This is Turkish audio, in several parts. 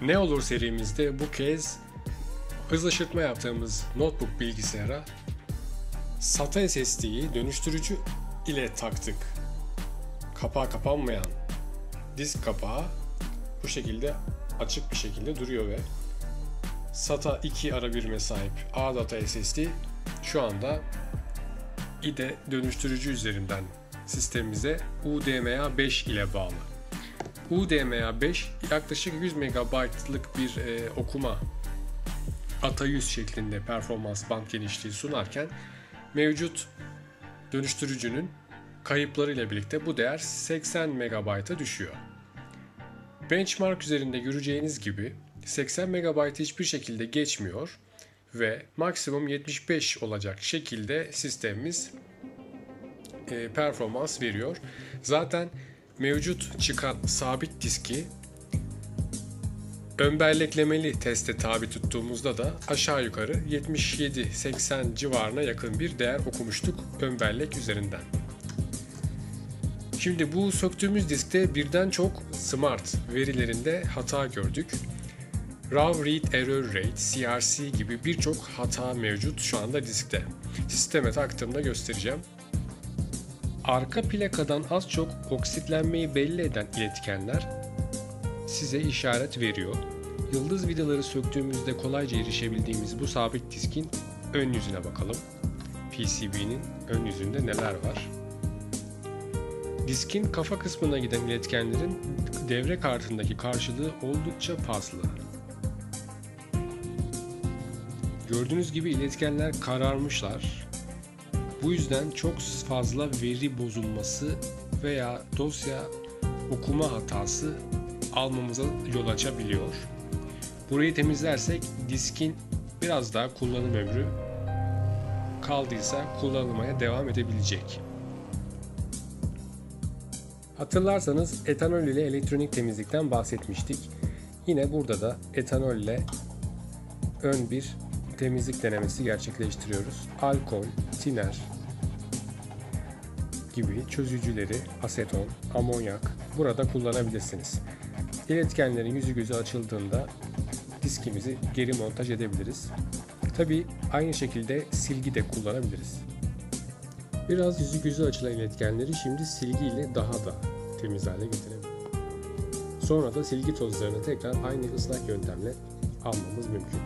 Ne olur serimizde bu kez hız aşırtma yaptığımız notebook bilgisayara SATA SSD'yi dönüştürücü ile taktık. Kapağı kapanmayan disk kapağı bu şekilde açık bir şekilde duruyor ve SATA 2 ara birime sahip ADATA SSD şu anda IDE dönüştürücü üzerinden sistemimize UDMA 5 ile bağlı. UDMA 5 yaklaşık 100 MB'lık bir okuma ATA 100 şeklinde performans band genişliği sunarken mevcut dönüştürücünün kayıplarıyla birlikte bu değer 80 MB'a düşüyor. Benchmark üzerinde göreceğiniz gibi 80 MB hiçbir şekilde geçmiyor ve maksimum 75 olacak şekilde sistemimiz performans veriyor. Zaten mevcut çıkan sabit diski ön belleklemeli teste tabi tuttuğumuzda da aşağı yukarı 77-80 civarına yakın bir değer okumuştuk ön bellek üzerinden. Şimdi bu söktüğümüz diskte birden çok Smart verilerinde hata gördük. Raw Read Error Rate, CRC gibi birçok hata mevcut şu anda diskte. Sisteme taktığımda göstereceğim. Arka plakadan az çok oksitlenmeyi belli eden iletkenler size işaret veriyor. Yıldız vidaları söktüğümüzde kolayca erişebildiğimiz bu sabit diskin ön yüzüne bakalım. PCB'nin ön yüzünde neler var? Diskin kafa kısmına giden iletkenlerin devre kartındaki karşılığı oldukça fazla. Gördüğünüz gibi iletkenler kararmışlar. Bu yüzden çok fazla veri bozulması veya dosya okuma hatası almamıza yol açabiliyor. Burayı temizlersek diskin biraz daha kullanım ömrü kaldıysa kullanılmaya devam edebilecek. Hatırlarsanız etanol ile elektronik temizlikten bahsetmiştik. Yine burada da etanol ile ön bir temizlik denemesi gerçekleştiriyoruz. Alkol, tiner gibi çözücüleri, aseton, amonyak burada kullanabilirsiniz. İletkenlerin yüzü gözü açıldığında diskimizi geri montaj edebiliriz. Tabi aynı şekilde silgi de kullanabiliriz. Biraz yüzü gözü açılan iletkenleri şimdi silgi ile daha da temiz hale getirebiliriz. Sonra da silgi tozlarını tekrar aynı ıslak yöntemle almamız mümkün.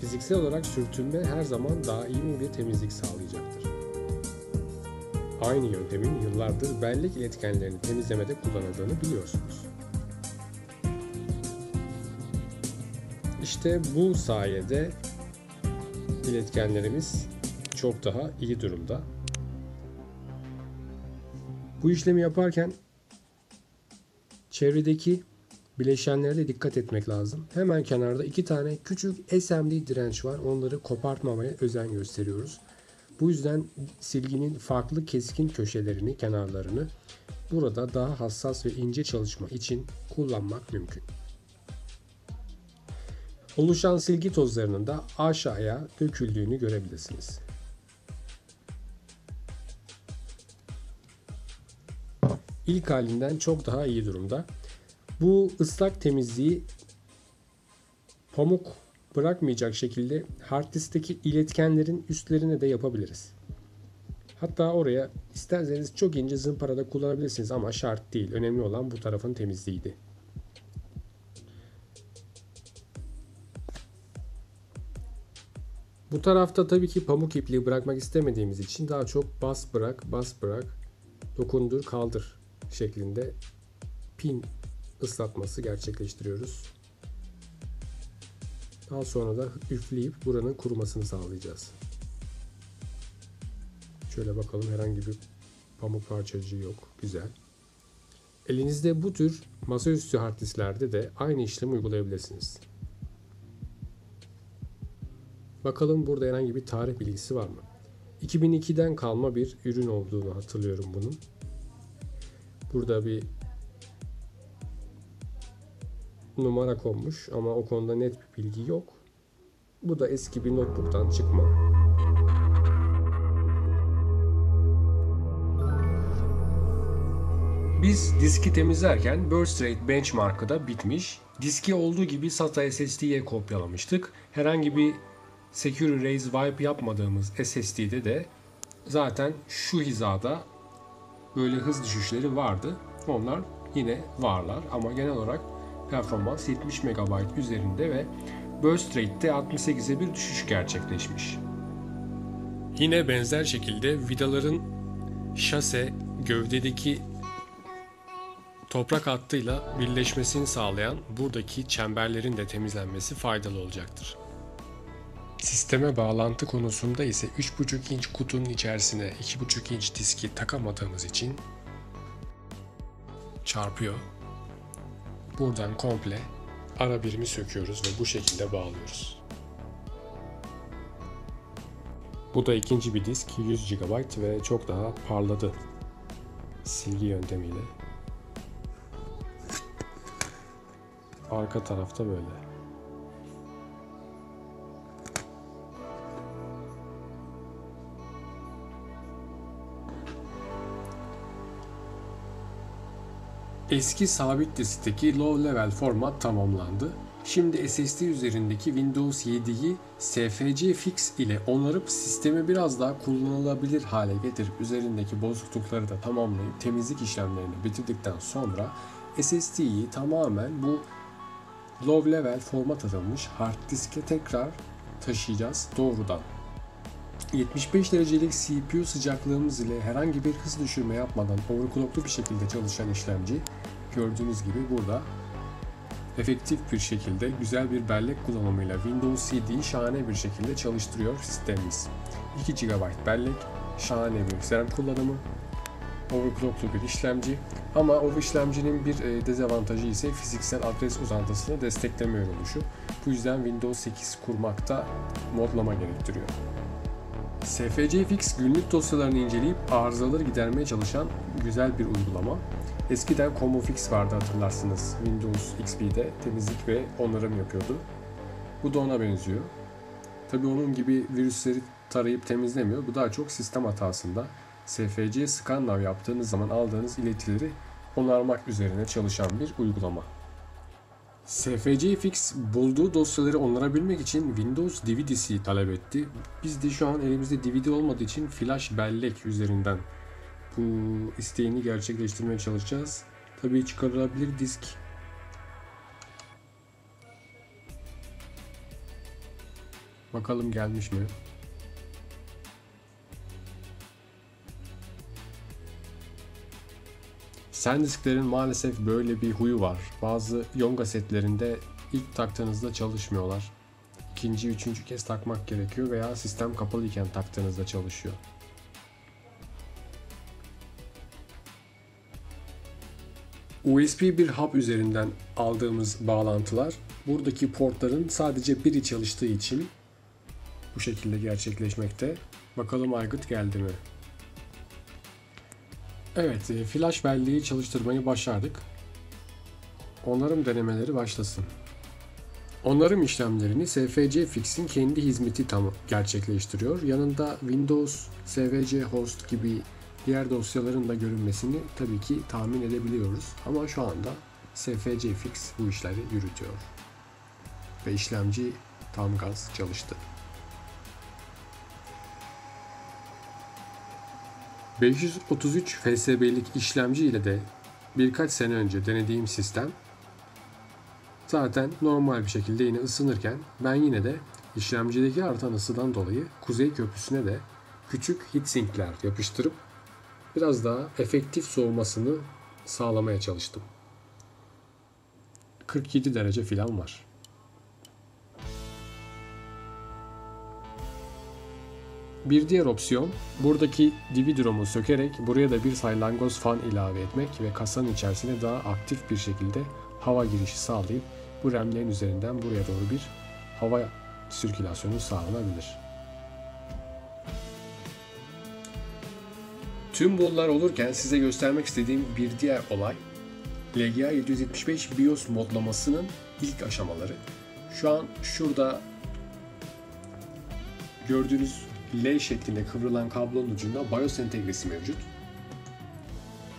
Fiziksel olarak sürtünme her zaman daimi bir temizlik sağlayacaktır. Aynı yöntemin yıllardır bellek iletkenlerini temizlemede kullanıldığını biliyorsunuz. İşte bu sayede iletkenlerimiz çok daha iyi durumda. Bu işlemi yaparken çevredeki bileşenlere de dikkat etmek lazım. Hemen kenarda 2 tane küçük SMD direnç var. Onları kopartmamaya özen gösteriyoruz. Bu yüzden silginin farklı keskin köşelerini, kenarlarını burada daha hassas ve ince çalışma için kullanmak mümkün. Oluşan silgi tozlarının da aşağıya döküldüğünü görebilirsiniz. İlk halinden çok daha iyi durumda. Bu ıslak temizliği pamuk bırakmayacak şekilde hard diskteki iletkenlerin üstlerine de yapabiliriz. Hatta oraya isterseniz çok ince zımpara da kullanabilirsiniz ama şart değil. Önemli olan bu tarafın temizliğiydi. Bu tarafta tabii ki pamuk ipliği bırakmak istemediğimiz için daha çok bas bırak, bas bırak, dokundur, kaldır şeklinde pin ıslatması gerçekleştiriyoruz. Daha sonra da üfleyip buranın kurumasını sağlayacağız. Şöyle bakalım, herhangi bir pamuk parçacığı yok. Güzel. Elinizde bu tür masaüstü hard disklerde de aynı işlemi uygulayabilirsiniz. Bakalım burada herhangi bir tarih bilgisi var mı? 2002'den kalma bir ürün olduğunu hatırlıyorum bunun. Burada bir numara konmuş ama o konuda net bir bilgi yok. Bu da eski bir notebook'tan çıkma. Biz diski temizlerken burst rate benchmark'ı da bitmiş. Diski olduğu gibi SATA SSD'ye kopyalamıştık. Herhangi bir Secure Erase Wipe yapmadığımız SSD'de de zaten şu hizada böyle hız düşüşleri vardı. Onlar yine varlar ama genel olarak performans 70 MB üzerinde ve burst rate'de 68'e bir düşüş gerçekleşmiş. Yine benzer şekilde vidaların şase gövdedeki toprak hattıyla birleşmesini sağlayan buradaki çemberlerin de temizlenmesi faydalı olacaktır. Sisteme bağlantı konusunda ise 3.5 inç kutunun içerisine 2.5 inç diski takamadığımız için çarpıyor. Buradan komple ara birimi söküyoruz ve bu şekilde bağlıyoruz. Bu da ikinci bir disk 100 GB ve çok daha parladı silgi yöntemiyle. Arka tarafta böyle. Eski sabit diskteki low level format tamamlandı. Şimdi SSD üzerindeki Windows 7'yi SFC Fix ile onarıp sistemi biraz daha kullanılabilir hale getirip üzerindeki bozuklukları da tamamlayıp temizlik işlemlerini bitirdikten sonra SSD'yi tamamen bu low level format atılmış hard diske tekrar taşıyacağız doğrudan. 75 derecelik CPU sıcaklığımız ile herhangi bir hız düşürme yapmadan overclocklu bir şekilde çalışan işlemci gördüğünüz gibi burada efektif bir şekilde güzel bir bellek kullanımıyla Windows 7'yi şahane bir şekilde çalıştırıyor sistemimiz. 2 GB bellek, şahane bir RAM kullanımı, overclocklu bir işlemci ama o işlemcinin bir dezavantajı ise fiziksel adres uzantısını desteklemiyor oluşu. Bu yüzden Windows 8 kurmakta modlama gerektiriyor. SFC Fix günlük dosyalarını inceleyip arızaları gidermeye çalışan güzel bir uygulama. Eskiden Combo Fix vardı hatırlarsınız. Windows XP'de temizlik ve onarım yapıyordu. Bu da ona benziyor. Tabii onun gibi virüsleri tarayıp temizlemiyor. Bu daha çok sistem hatasında SFC Scanlav yaptığınız zaman aldığınız iletileri onarmak üzerine çalışan bir uygulama. SFC Fix bulduğu dosyaları onarabilmek için Windows DVD'si talep etti. Biz de şu an elimizde DVD olmadığı için flash bellek üzerinden bu isteğini gerçekleştirmeye çalışacağız. Tabii çıkarılabilir disk. Bakalım gelmiş mi? SanDisk'lerin maalesef böyle bir huyu var. Bazı Yonga setlerinde ilk taktığınızda çalışmıyorlar. İkinci, üçüncü kez takmak gerekiyor veya sistem kapalıyken taktığınızda çalışıyor. USB bir hub üzerinden aldığımız bağlantılar buradaki portların sadece biri çalıştığı için bu şekilde gerçekleşmekte. Bakalım aygıt geldi mi? Evet, flash belleği çalıştırmayı başardık. Onarım denemeleri başlasın. Onarım işlemlerini SFC Fix'in kendi hizmeti gerçekleştiriyor. Yanında Windows, SVC Host gibi diğer dosyaların da görünmesini tabii ki tahmin edebiliyoruz. Ama şu anda SFC Fix bu işleri yürütüyor. Ve işlemci tam gaz çalıştı. 533 FSB'lik işlemci ile de birkaç sene önce denediğim sistem zaten normal bir şekilde yine ısınırken ben yine de işlemcideki artan ısıdan dolayı kuzey köprüsüne de küçük heatsinkler yapıştırıp biraz daha efektif soğumasını sağlamaya çalıştım. 47 derece falan var. Bir diğer opsiyon buradaki DVD-ROM'u sökerek buraya da bir salyangoz fan ilave etmek ve kasanın içerisine daha aktif bir şekilde hava girişi sağlayıp bu RAM'lerin üzerinden buraya doğru bir hava sirkülasyonu sağlanabilir. Tüm bunlar olurken size göstermek istediğim bir diğer olay LGA 775 BIOS modlamasının ilk aşamaları. Şu an şurada gördüğünüz L şeklinde kıvrılan kablonun ucunda BIOS entegresi mevcut.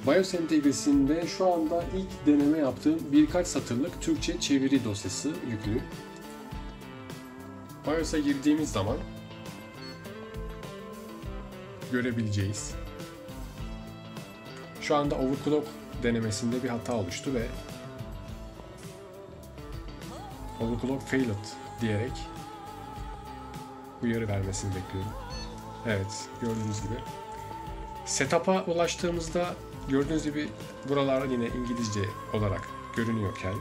BIOS entegresinde şu anda ilk deneme yaptığım birkaç satırlık Türkçe çeviri dosyası yüklü. BIOS'a girdiğimiz zaman görebileceğiz. Şu anda overclock denemesinde bir hata oluştu ve overclock failed diyerek uyarı vermesini bekliyorum. Evet, gördüğünüz gibi. Setup'a ulaştığımızda gördüğünüz gibi buralar yine İngilizce olarak görünüyorken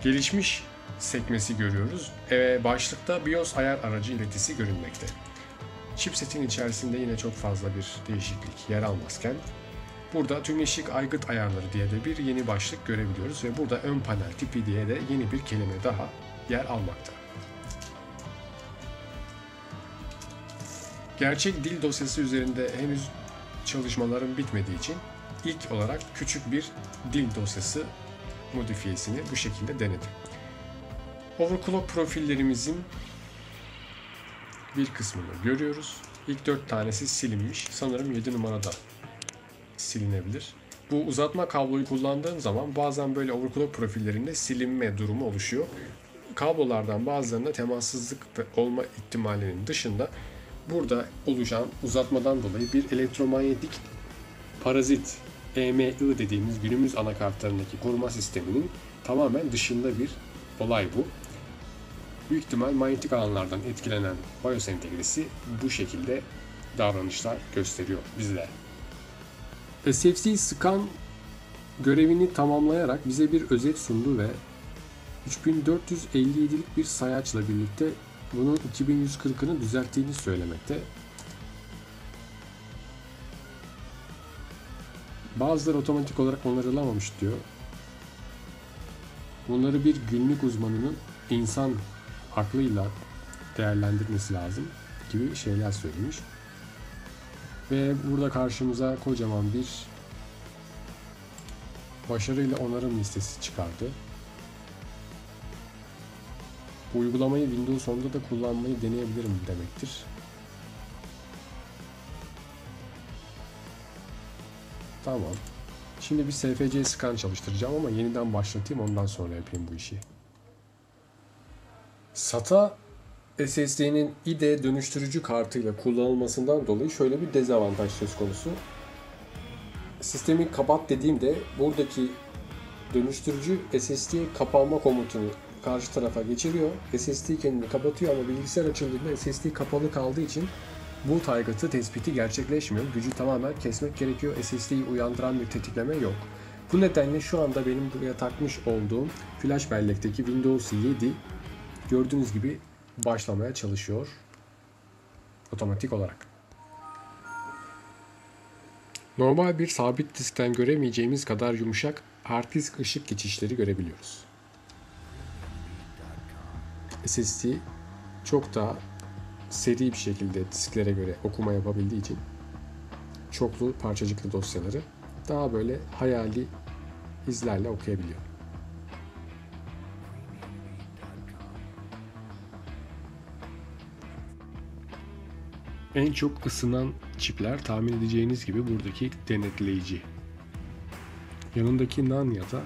gelişmiş sekmesi görüyoruz. Başlıkta BIOS ayar aracı iletisi görünmekte. Chipsetin içerisinde yine çok fazla bir değişiklik yer almazken burada tüm eşik aygıt ayarları diye de bir yeni başlık görebiliyoruz ve burada ön panel tipi diye de yeni bir kelime daha yer almakta. Gerçek dil dosyası üzerinde henüz çalışmalarım bitmediği için ilk olarak küçük bir dil dosyası modifiyesini bu şekilde denedim. Overclock profillerimizin bir kısmını görüyoruz. İlk 4 tanesi silinmiş. Sanırım 7 numarada silinebilir. Bu uzatma kabloyu kullandığın zaman bazen böyle overclock profillerinde silinme durumu oluşuyor. Kablolardan bazılarında temassızlık olma ihtimalinin dışında burada oluşan uzatmadan dolayı bir elektromanyetik parazit EMI dediğimiz günümüz anakartlarındaki koruma sisteminin tamamen dışında bir olay bu. Büyük ihtimal manyetik alanlardan etkilenen BIOS entegresi bu şekilde davranışlar gösteriyor bize. SFC Scan görevini tamamlayarak bize bir özet sundu ve 3457'lik bir sayaçla birlikte bunun 2140'ını düzelttiğini söylemekte. Bazıları otomatik olarak onarılamamış diyor. Bunları bir günlük uzmanının insan aklıyla değerlendirmesi lazım gibi şeyler söylemiş. Ve burada karşımıza kocaman bir başarıyla onarım listesi çıkardı. Bu uygulamayı Windows 10'da da kullanmayı deneyebilirim demektir. Tamam. Şimdi bir SFC scan çalıştıracağım ama yeniden başlatayım, ondan sonra yapayım bu işi. SATA SSD'nin IDE dönüştürücü kartıyla kullanılmasından dolayı şöyle bir dezavantaj söz konusu. Sistemi kapat dediğimde buradaki dönüştürücü SSD kapanma komutunu karşı tarafa geçiriyor. SSD kendini kapatıyor ama bilgisayar açıldığında SSD kapalı kaldığı için boot aygıtı tespiti gerçekleşmiyor. Gücü tamamen kesmek gerekiyor. SSD'yi uyandıran bir tetikleme yok. Bu nedenle şu anda benim buraya takmış olduğum flash bellekteki Windows 7 gördüğünüz gibi başlamaya çalışıyor otomatik olarak. Normal bir sabit diskten göremeyeceğimiz kadar yumuşak hard disk ışık geçişleri görebiliyoruz. SSD çok daha seri bir şekilde disklere göre okuma yapabildiği için çoklu parçacıklı dosyaları daha böyle hayali izlerle okuyabiliyor. En çok ısınan çipler tahmin edeceğiniz gibi buradaki denetleyici. Yanındaki NAND ya da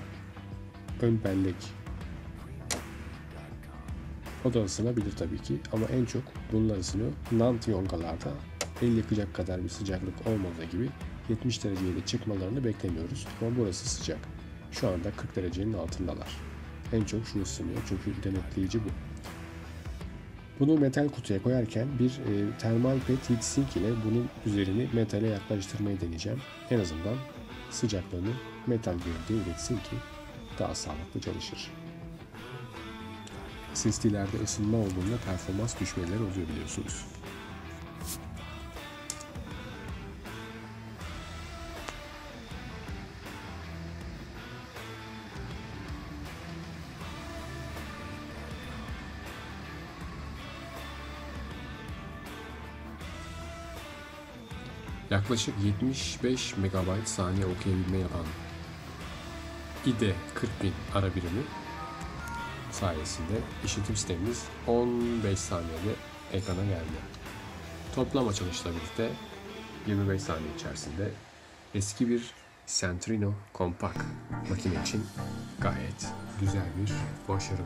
ön bellek. O da ısınabilir tabii ki ama en çok bunlar ısınıyor. NAND yongalarda el yakacak kadar bir sıcaklık olmadığı gibi 70 dereceye de çıkmalarını beklemiyoruz. Ama burası sıcak. Şu anda 40 derecenin altındalar. En çok şu ısınıyor çünkü denetleyici bu. Bunu metal kutuya koyarken bir termal pet heatsink ile bunun üzerini metale yaklaştırmayı deneyeceğim. En azından sıcaklığını metal gövdeye iletsin ki daha sağlıklı çalışır. SSD'lerde ısınma olduğunda performans düşmeleri oluyor biliyorsunuz. Yaklaşık 75 MB saniye okuyabilme yapan IDE 40000 ara birimi sayesinde işletim sistemimiz 15 saniyede ekrana geldi. Toplam açılışla birlikte 25 saniye içerisinde eski bir Centrino Compact makine için gayet güzel bir başarı.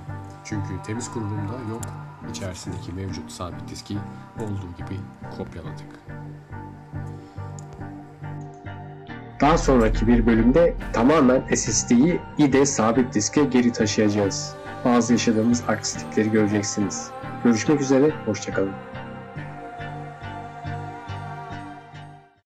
Çünkü temiz kurulumda yok, içerisindeki mevcut sabit diski olduğu gibi kopyaladık. Daha sonraki bir bölümde tamamen SSD'yi IDE sabit diske geri taşıyacağız. Bazı yaşadığımız aksilikleri göreceksiniz. Görüşmek üzere, hoşça kalın.